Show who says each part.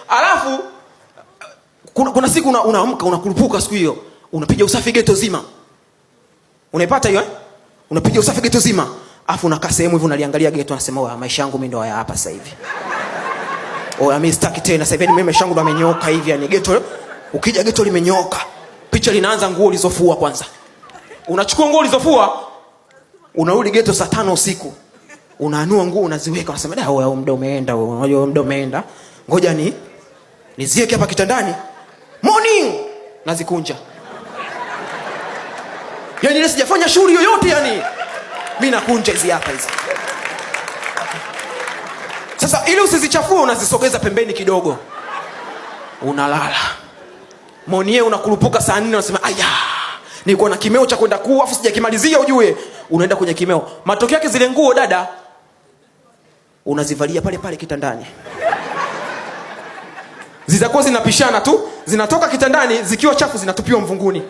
Speaker 1: Alafu kuna siku unaamka unakurupuka siku hiyo. Unapiga usafi ghetto zima. Unaipata hiyo Unapiga usafi ghetto zima. Alafu unakaa sehemu hivi unaliangalia ghetto unasema maisha yangu mimi ndo haya hapa sasa hivi. Mimi sitaki tena sasa hivi, mimi maisha yangu ndo amenyoka hivi yani ghetto. Ukija ghetto limenyoka. Picha linaanza nguo ulizofua kwanza. Unachukua nguo ulizofua, unarudi ghetto saa 5 usiku. Unaanua nguo unaziweka, unasema wewe muda umeenda, unajua muda umeenda. Ngoja niziweke hapa kitandani. Morning nazikunja. Yani leo sijafanya shughuli yoyote yani. Mimi nakunja hizi hapa hizi. Sasa ili usizichafue unazisogeza pembeni kidogo. Unalala. Monie unakurupuka saa 4 unasema aya. Niko na kimeo cha kwenda afu sijakimalizia ujue. Unaenda kwenye kimeo. Matokeo yake zile nguo dada unazivalia pale pale kitandani. Zitakuwa zinapishana tu, zinatoka kitandani zikiwa chafu zinatupiwa mvunguni.